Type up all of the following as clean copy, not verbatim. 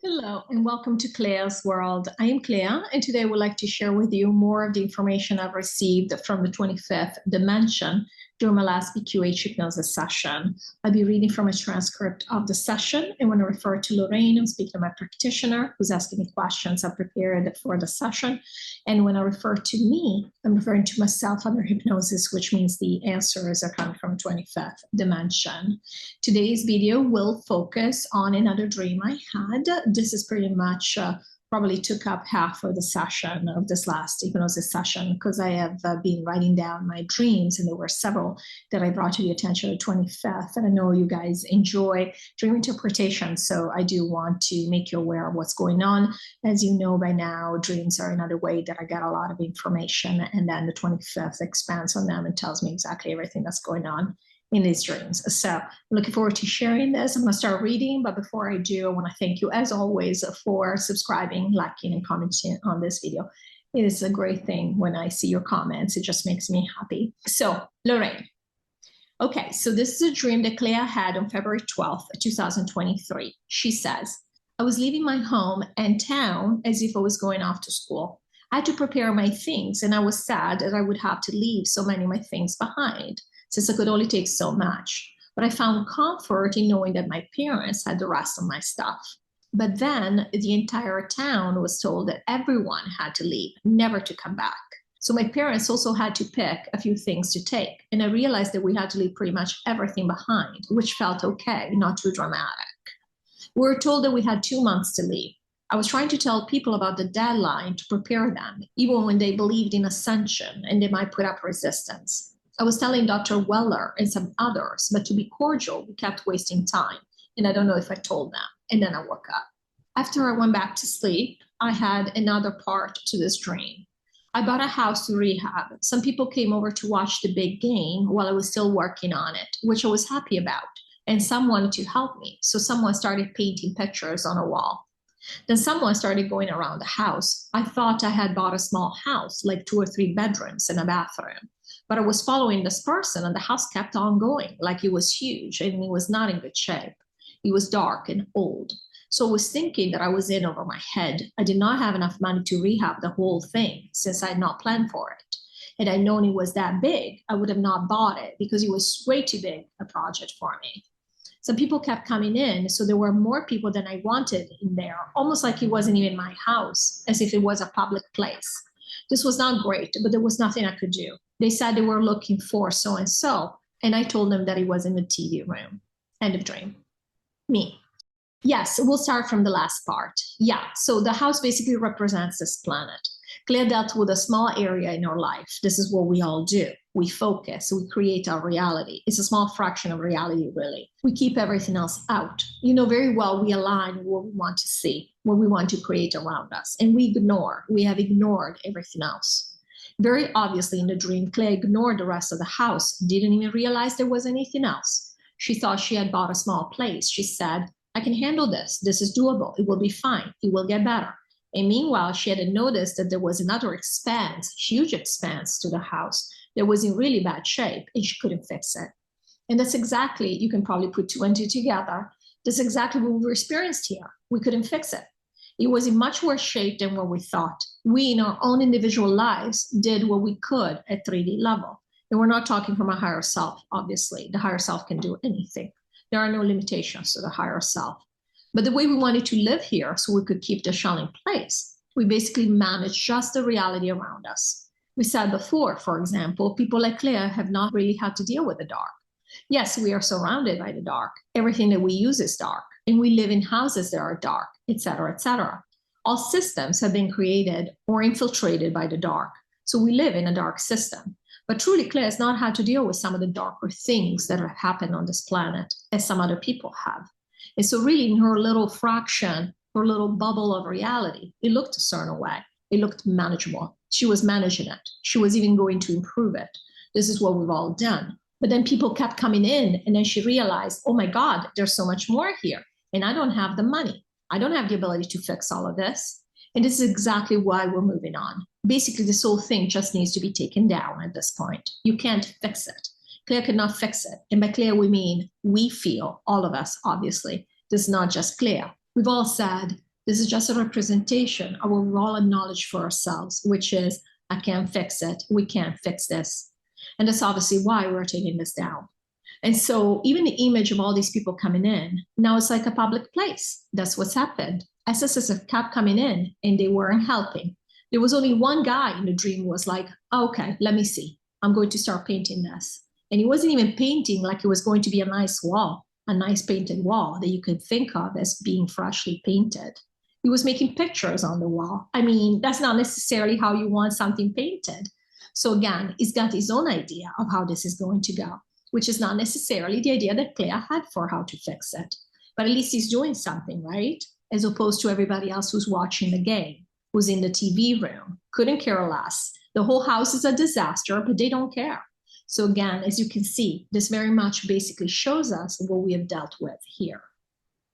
Hello and welcome to CLEA'S World. I am Clea, and today I would like to share with you more of the information I've received from the 25th dimension during my last QHHT Hypnosis session. I'll be reading from a transcript of the session, and when I refer to Lorrayne, I'm speaking to my practitioner who's asking me questions I prepared for the session. And when I refer to me, I'm referring to myself under hypnosis, which means the answers are coming from 25th dimension. Today's video will focus on another dream I had. This is pretty much probably took up half of the session of this last hypnosis session because I have been writing down my dreams, and there were several that I brought to the attention of the 25th. And I know you guys enjoy dream interpretation, so I do want to make you aware of what's going on. As you know by now, dreams are another way that I get a lot of information, and then the 25th expands on them and tells me exactly everything that's going on in these dreams. So I'm looking forward to sharing this. I'm going to start reading, but before I do, I want to thank you as always for subscribing, liking, and commenting on this video. It is a great thing when I see your comments. It just makes me happy. So Lorrayne. Okay, so this is a dream that Clea had on February 12th, 2023. She says, I was leaving my home and town as if I was going off to school. I had to prepare my things, and I was sad that I would have to leave so many of my things behind, since I could only take so much. But I found comfort in knowing that my parents had the rest of my stuff. But then the entire town was told that everyone had to leave, never to come back. So my parents also had to pick a few things to take. And I realized that we had to leave pretty much everything behind, which felt okay, not too dramatic. We were told that we had 2 months to leave. I was trying to tell people about the deadline to prepare them, even when they believed in ascension and they might put up resistance. I was telling Dr. Weller and some others, but to be cordial, we kept wasting time. And I don't know if I told them. And then I woke up. After I went back to sleep, I had another part to this dream. I bought a house to rehab. Some people came over to watch the big game while I was still working on it, which I was happy about. And some wanted to help me. So someone started painting pictures on a wall. Then someone started going around the house. I thought I had bought a small house, like 2 or 3 bedrooms and a bathroom. But I was following this person, and the house kept on going like it was huge, and it was not in good shape. It was dark and old. So I was thinking that I was in over my head. I did not have enough money to rehab the whole thing since I had not planned for it. Had I known it was that big, I would have not bought it because it was way too big a project for me. Some people kept coming in, so there were more people than I wanted in there, almost like it wasn't even my house, as if it was a public place. This was not great, but there was nothing I could do. They said they were looking for so-and-so, and I told them that it was in the TV room. End of dream. Me. Yes, we'll start from the last part. Yeah, so the house basically represents this planet. Clea dealt with a small area in her life. This is what we all do. We focus, we create our reality. It's a small fraction of reality, really. We keep everything else out. You know very well we align what we want to see, what we want to create around us, and we have ignored everything else. Very obviously in the dream, Clea ignored the rest of the house, didn't even realize there was anything else. She thought she had bought a small place. She said, I can handle this. This is doable. It will be fine. It will get better. And meanwhile, she hadn't noticed that there was another expanse, huge expanse to the house that was in really bad shape, and she couldn't fix it. And that's exactly, you can probably put 2 and 2 together. That's exactly what we experienced here. We couldn't fix it. It was in much worse shape than what we thought. We, in our own individual lives, did what we could at 3D level. And we're not talking from a higher self, obviously. The higher self can do anything. There are no limitations to the higher self. But the way we wanted to live here so we could keep the shell in place, we basically managed just the reality around us. We said before, for example, people like Clea have not really had to deal with the dark. Yes, we are surrounded by the dark. Everything that we use is dark. And we live in houses that are dark, etc., etc. All systems have been created or infiltrated by the dark. So we live in a dark system. But truly, Clea has not had to deal with some of the darker things that have happened on this planet as some other people have. And so really in her little fraction, her little bubble of reality, it looked a certain way. It looked manageable. She was managing it. She was even going to improve it. This is what we've all done. But then people kept coming in, and then she realized, oh my God, there's so much more here. And I don't have the money. I don't have the ability to fix all of this. And this is exactly why we're moving on. Basically, this whole thing just needs to be taken down at this point. You can't fix it. Clea could not fix it. And by Clea, we mean we feel, all of us, obviously. This is not just Clea. We've all said, This is just a representation of what we all acknowledge for ourselves, which is, I can't fix it. We can't fix this. And that's obviously why we're taking this down. And so even the image of all these people coming in, now it's like a public place. That's what's happened. SSS kept coming in and they weren't helping. There was only one guy in the dream who was like, oh, okay, let me see. I'm going to start painting this. And he wasn't even painting like it was going to be a nice wall, a nice painted wall that you could think of as being freshly painted. He was making pictures on the wall. I mean, that's not necessarily how you want something painted. So again, he's got his own idea of how this is going to go, which is not necessarily the idea that Clea had for how to fix it. But at least he's doing something, right? As opposed to everybody else who's watching the game, who's in the TV room, couldn't care less. The whole house is a disaster, but they don't care. So again, as you can see, this very much basically shows us what we have dealt with here.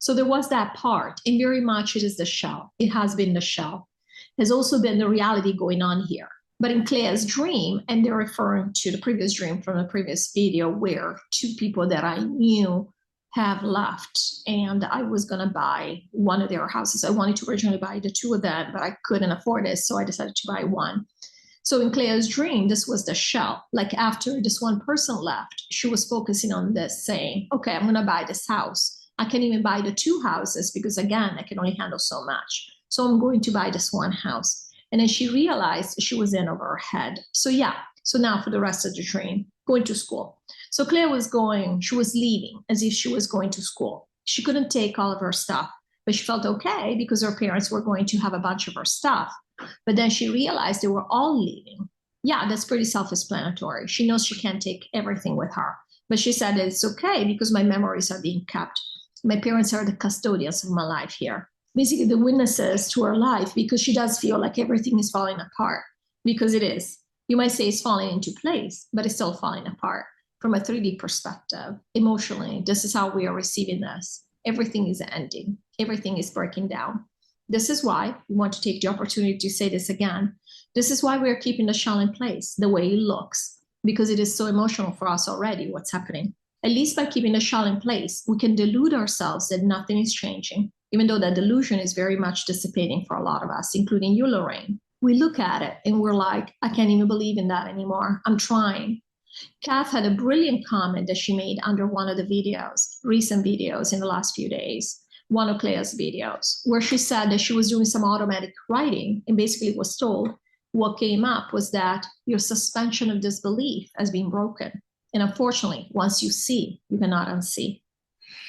So there was that part, and very much it is the shell. It has been the shell. There's also been the reality going on here. But in Clea's dream, and they're referring to the previous dream from the previous video where two people that I knew have left, and I was going to buy one of their houses. I wanted to originally buy the two of them, but I couldn't afford it, so I decided to buy one. So in Clea's dream, this was the shell. Like after this one person left, she was focusing on this, saying, okay, I'm going to buy this house. I can't even buy the two houses because, again, I can only handle so much. So I'm going to buy this one house. And then she realized she was in over her head. So yeah, so now for the rest of the dream, going to school. So Clea was going, she was leaving as if she was going to school. She couldn't take all of her stuff, but she felt okay because her parents were going to have a bunch of her stuff. But then she realized they were all leaving. Yeah, that's pretty self-explanatory. She knows she can't take everything with her, but she said it's okay because my memories are being kept. My parents are the custodians of my life here. Basically the witnesses to her life, because she does feel like everything is falling apart, because it is. You might say it's falling into place, but it's still falling apart from a 3D perspective. Emotionally, this is how we are receiving this. Everything is ending. Everything is breaking down. This is why we want to take the opportunity to say this again. This is why we are keeping the shell in place the way it looks, because it is so emotional for us already, what's happening. At least by keeping the shell in place, we can delude ourselves that nothing is changing, even though that delusion is very much dissipating for a lot of us, including you, Lorrayne. We look at it and we're like, I can't even believe in that anymore. I'm trying. Kath had a brilliant comment that she made under one of the videos, recent videos in the last few days, one of Clea's videos, where she said that she was doing some automatic writing and basically was told what came up was that your suspension of disbelief has been broken. And unfortunately, once you see, you cannot unsee.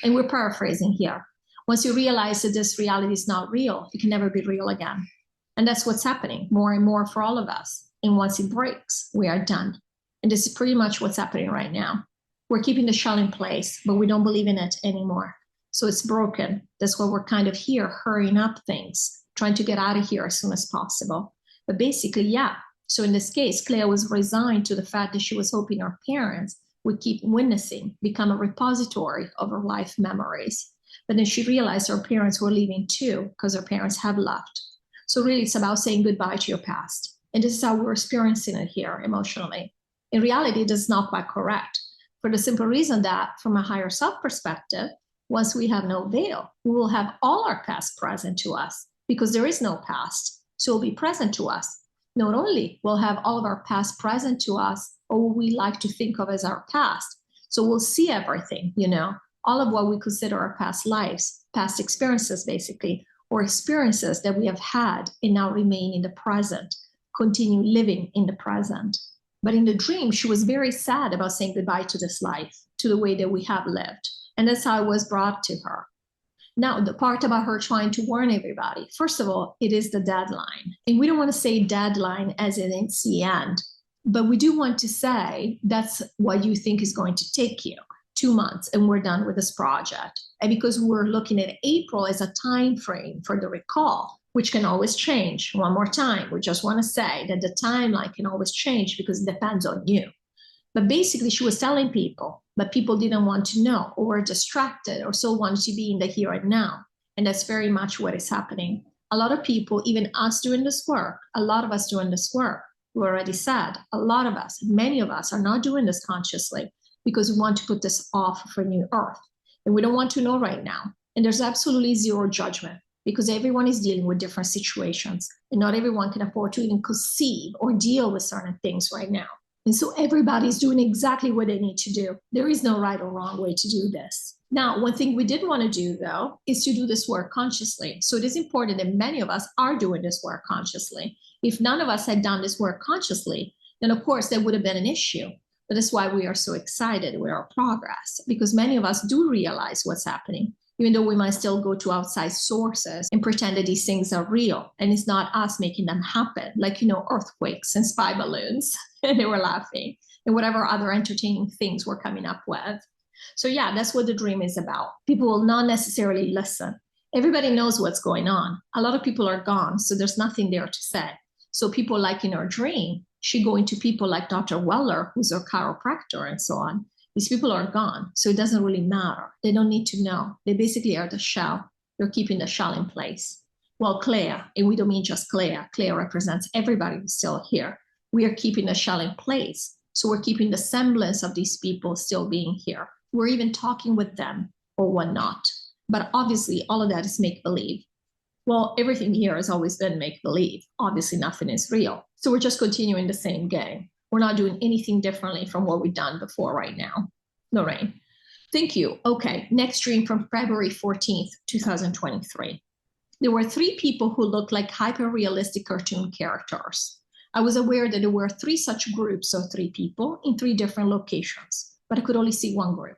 And we're paraphrasing here. Once you realize that this reality is not real, it can never be real again. And that's what's happening more and more for all of us. And once it breaks, we are done. And this is pretty much what's happening right now. We're keeping the shell in place, but we don't believe in it anymore. So it's broken. That's why we're kind of here hurrying up things, trying to get out of here as soon as possible. But basically, yeah. So in this case, Clea was resigned to the fact that she was hoping her parents would keep witnessing, become a repository of her life memories. But then she realized her parents were leaving too, because her parents have left. So really, it's about saying goodbye to your past. And this is how we're experiencing it here emotionally. In reality, it is not quite correct, for the simple reason that from a higher self perspective, once we have no veil, we will have all our past present to us because there is no past. So it will be present to us. Not only we'll have all of our past present to us, or what we like to think of as our past. So we'll see everything, all of what we consider our past lives, past experiences, basically, or experiences that we have had and now remain in the present, continue living in the present. But in the dream, she was very sad about saying goodbye to this life, to the way that we have lived. And that's how it was brought to her. Now, the part about her trying to warn everybody, first of all, it is the deadline. And we don't want to say deadline as in it's the end, but we do want to say that's what you think is going to take you 2 months and we're done with this project. And because we're looking at April as a time frame for the recall, which can always change. One more time, we just want to say that the timeline can always change because it depends on you. But basically, she was telling people, but people didn't want to know or were distracted or still wanted to be in the here and now. And that's very much what is happening. A lot of people, even us doing this work, a lot of us doing this work, we already said, a lot of us, many of us are not doing this consciously because we want to put this off for new earth. And we don't want to know right now. And there's absolutely zero judgment. because everyone is dealing with different situations and not everyone can afford to even conceive or deal with certain things right now. And so everybody's doing exactly what they need to do. There is no right or wrong way to do this. Now, one thing we did want to do, though, is to do this work consciously. So it is important that many of us are doing this work consciously. If none of us had done this work consciously, then of course there would have been an issue. But that's why we are so excited with our progress, because many of us do realize what's happening, even though we might still go to outside sources and pretend that these things are real. And it's not us making them happen, like, earthquakes and spy balloons, and they were laughing, and whatever other entertaining things we're coming up with. So yeah, that's what the dream is about. People will not necessarily listen. Everybody knows what's going on. A lot of people are gone, so there's nothing there to say. So people like in our dream, she going to people like Dr. Weller, who's our chiropractor and so on. These people are gone, so it doesn't really matter. They don't need to know. They basically are the shell. They're keeping the shell in place. Well, Claire, and we don't mean just Claire. Claire represents everybody who's still here. We are keeping the shell in place. So we're keeping the semblance of these people still being here. We're even talking with them or whatnot. But obviously, all of that is make-believe. Well, everything here has always been make-believe. Obviously, nothing is real. So we're just continuing the same game. We're not doing anything differently from what we've done before right now. Lorrayne, thank you. Okay, next dream from February 14th, 2023. There were 3 people who looked like hyper-realistic cartoon characters. I was aware that there were 3 such groups of 3 people in 3 different locations, but I could only see one group.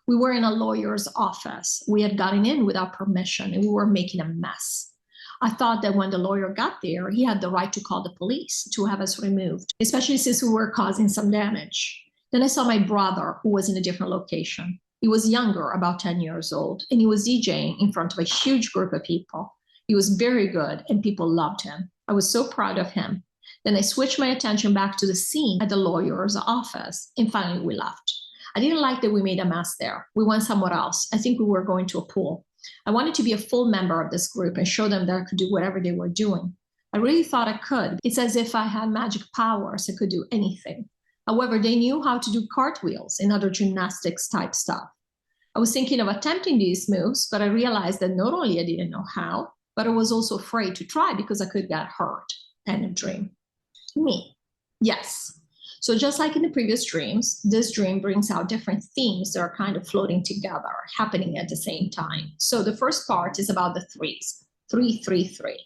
We were in a lawyer's office. We had gotten in without permission and we were making a mess. I thought that when the lawyer got there, he had the right to call the police to have us removed, especially since we were causing some damage. Then I saw my brother, who was in a different location. He was younger, about 10 years old, and he was DJing in front of a huge group of people. He was very good and people loved him. I was so proud of him. Then I switched my attention back to the scene at the lawyer's office, and finally we left. I didn't like that we made a mess there. We went somewhere else. I think we were going to a pool. I wanted to be a full member of this group and show them that I could do whatever they were doing. I really thought I could. It's as if I had magic powers. I could do anything. However, they knew how to do cartwheels and other gymnastics type stuff. I was thinking of attempting these moves, but I realized that not only I didn't know how, but I was also afraid to try because I could get hurt. End of dream. Me. Yes. So just like in the previous dreams, this dream brings out different themes that are kind of floating together, happening at the same time. So the first part is about the 3s, 3, 3, 3.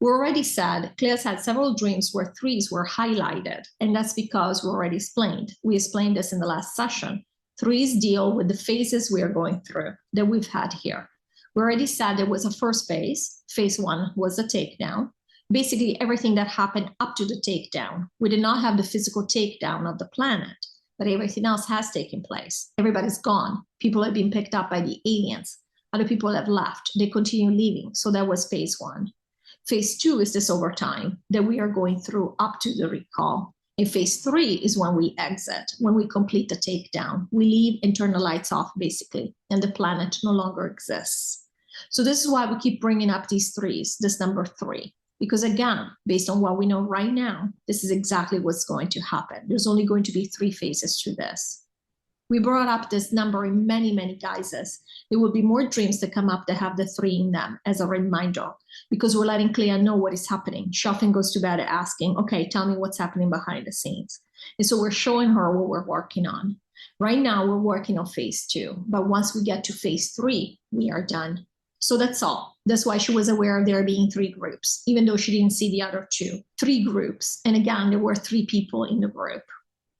We already said Claire's had several dreams where 3s were highlighted, and that's because we already explained. We explained this in the last session. 3s deal with the phases we are going through that we've had here. We already said there was a first phase. Phase 1 was the takedown. Basically everything that happened up to the takedown. We did not have the physical takedown of the planet, but everything else has taken place. Everybody's gone. People have been picked up by the aliens. Other people have left. They continue leaving. So that was phase 1. Phase 2 is this overtime that we are going through up to the recall. And phase 3 is when we exit, when we complete the takedown. We leave and turn the lights off, basically, and the planet no longer exists. So this is why we keep bringing up these 3s, this number 3. Because again, based on what we know right now, this is exactly what's going to happen. There's only going to be 3 phases to this. We brought up this number in many, many guises. There will be more dreams that come up that have the 3 in them as a reminder, because we're letting Clea know what is happening. She often goes to bed asking, okay, tell me what's happening behind the scenes. And so we're showing her what we're working on. Right now, we're working on phase 2, but once we get to phase 3, we are done. So that's all. That's why she was aware of there being 3 groups, even though she didn't see the other 2. 3 groups. And again, there were 3 people in the group.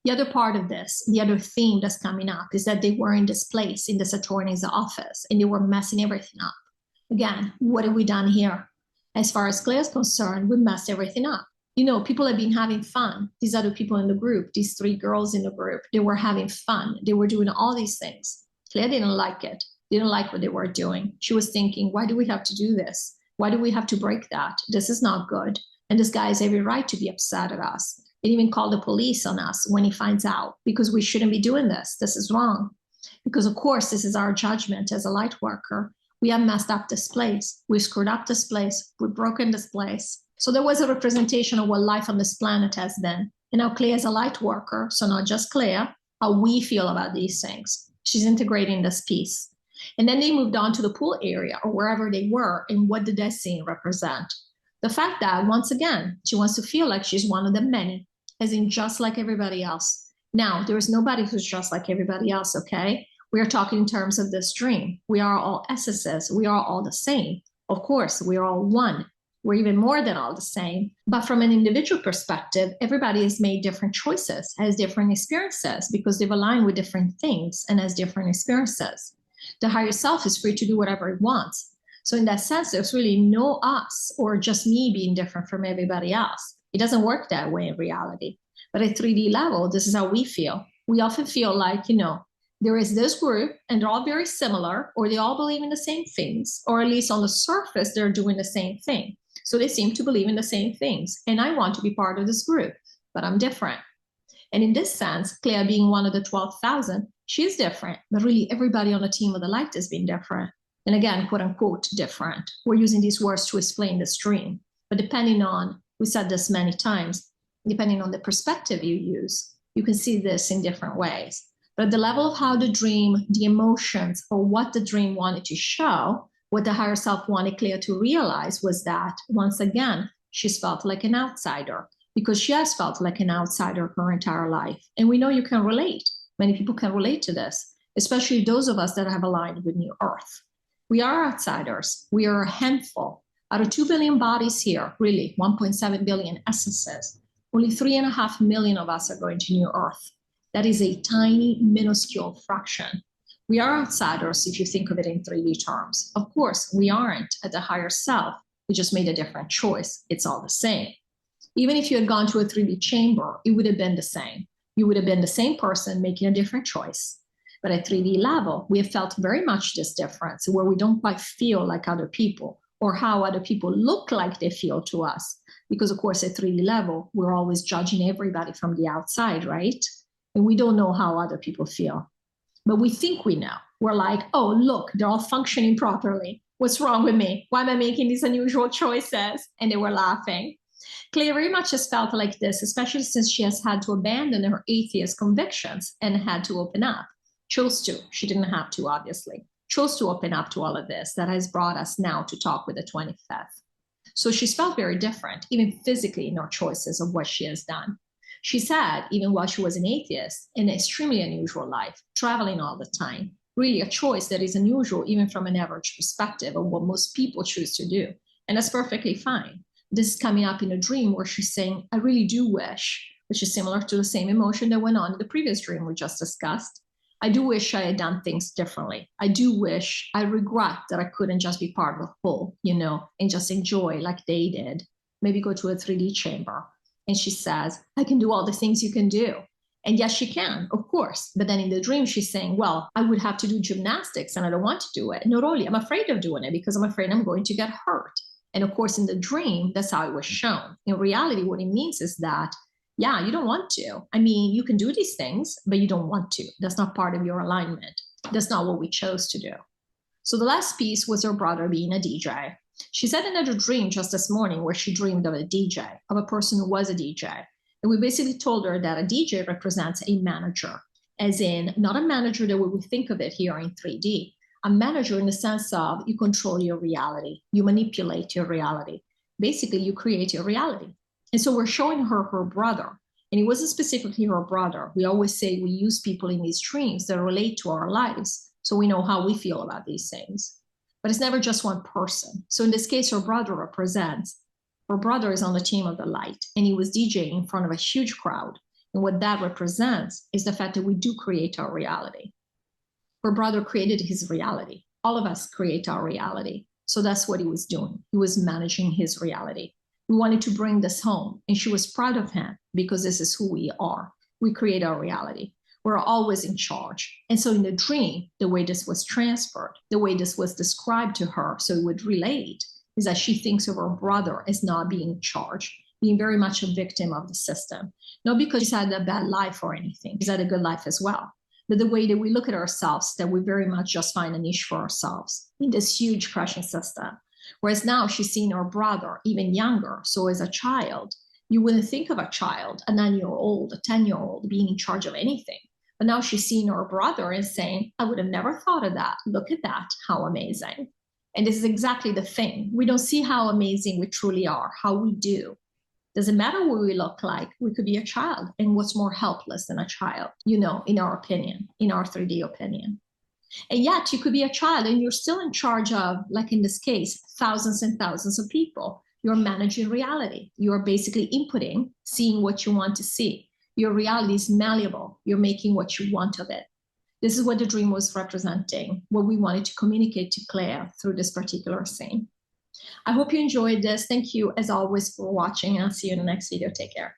The other part of this, the other theme that's coming up is that they were in this place, in this attorney's office, and they were messing everything up. Again, what have we done here? As far as Claire's concerned, we messed everything up. People have been having fun. These other people in the group, these 3 girls in the group, they were having fun. They were doing all these things. Claire didn't like it. Didn't like what they were doing. She was thinking, why do we have to do this? Why do we have to break that? This is not good. And this guy has every right to be upset at us. And even call the police on us when he finds out, because we shouldn't be doing this. This is wrong. Because of course, this is our judgment as a light worker. We have messed up this place. We screwed up this place. We've broken this place. So there was a representation of what life on this planet has been. And now Claire is a light worker, so not just Claire, how we feel about these things. She's integrating this piece. And then they moved on to the pool area or wherever they were, and what did that scene represent? The fact that, once again, she wants to feel like she's one of the many, as in just like everybody else. Now, there is nobody who's just like everybody else, okay? We are talking in terms of this dream. We are all essences. We are all the same. Of course, we are all one. We're even more than all the same. But from an individual perspective, everybody has made different choices, has different experiences, because they've aligned with different things and has different experiences. The higher self is free to do whatever it wants. So in that sense, there's really no us or just me being different from everybody else. It doesn't work that way in reality. But at 3D level, this is how we feel. We often feel like, there is this group and they're all very similar, or they all believe in the same things, or at least on the surface, they're doing the same thing. So they seem to believe in the same things. And I want to be part of this group, but I'm different. And in this sense, Clea being one of the 12,000, she's different, but really everybody on the team of the light has been different. And again, quote unquote, different. We're using these words to explain the stream. But depending on, we said this many times, depending on the perspective you use, you can see this in different ways. But at the level of how the dream, the emotions, or what the dream wanted to show, what the higher self wanted Clea to realize was that, once again, she's felt like an outsider, because she has felt like an outsider her entire life. And we know you can relate. Many people can relate to this, especially those of us that have aligned with New Earth. We are outsiders. We are a handful. Out of 2 billion bodies here, really 1.7 billion essences, only 3.5 million of us are going to New Earth. That is a tiny, minuscule fraction. We are outsiders if you think of it in 3D terms. Of course, we aren't at the higher self. We just made a different choice. It's all the same. Even if you had gone to a 3D chamber, it would have been the same. You would have been the same person making a different choice. But at 3D level, we have felt very much this difference where we don't quite feel like other people or how other people look like they feel to us. Because of course, at 3D level, we're always judging everybody from the outside, right? And we don't know how other people feel. But we think we know. We're like, oh, look, they're all functioning properly. What's wrong with me? Why am I making these unusual choices? And they were laughing. Clea very much has felt like this, especially since she has had to abandon her atheist convictions and had to open up. Chose to. She didn't have to, obviously. Chose to open up to all of this that has brought us now to talk with the 25th. So she's felt very different, even physically in her choices of what she has done. She's had, even while she was an atheist, an extremely unusual life, traveling all the time. Really a choice that is unusual even from an average perspective of what most people choose to do. And that's perfectly fine. This is coming up in a dream where she's saying, I really do wish, which is similar to the same emotion that went on in the previous dream we just discussed. I do wish I had done things differently. I do wish, I regret that I couldn't just be part of the whole, and just enjoy like they did. Maybe go to a 3D chamber. And she says, I can do all the things you can do. And yes, she can, of course. But then in the dream, she's saying, well, I would have to do gymnastics and I don't want to do it. Not only, I'm afraid of doing it because I'm afraid I'm going to get hurt. And of course, in the dream, that's how it was shown. In reality, what it means is that, yeah, you don't want to. I mean, you can do these things, but you don't want to. That's not part of your alignment. That's not what we chose to do. So the last piece was her brother being a DJ. She said another dream just this morning where she dreamed of a DJ, of a person who was a DJ. And we basically told her that a DJ represents a manager, as in not a manager the way we think of it here in 3D, a manager in the sense of you control your reality, you manipulate your reality. Basically, you create your reality. And so we're showing her her brother. And it wasn't specifically her brother. We always say we use people in these dreams that relate to our lives, so we know how we feel about these things. But it's never just one person. So in this case, her brother is on the team of the light, and he was DJing in front of a huge crowd. And what that represents is the fact that we do create our reality. Her brother created his reality. All of us create our reality. So that's what he was doing. He was managing his reality. We wanted to bring this home, and she was proud of him because this is who we are. We create our reality. We're always in charge. And so in the dream, the way this was transferred, the way this was described to her so it would relate, is that she thinks of her brother as not being in charge, being very much a victim of the system. Not because she's had a bad life or anything, she's had a good life as well. But the way that we look at ourselves, that we very much just find a niche for ourselves in this huge crushing system. Whereas now she's seen her brother even younger. So as a child, you wouldn't think of a child, a 9-year-old, a 10-year-old being in charge of anything. But now she's seeing her brother and saying, I would have never thought of that. Look at that. How amazing. And this is exactly the thing. We don't see how amazing we truly are, how we do. Doesn't matter what we look like. We could be a child. And what's more helpless than a child, you know, in our opinion, in our 3D opinion. And yet you could be a child and you're still in charge of, like in this case, thousands and thousands of people. You're managing reality. You're basically inputting, seeing what you want to see. Your reality is malleable. You're making what you want of it. This is what the dream was representing, what we wanted to communicate to Claire through this particular scene. I hope you enjoyed this. Thank you, as always, for watching, and I'll see you in the next video. Take care.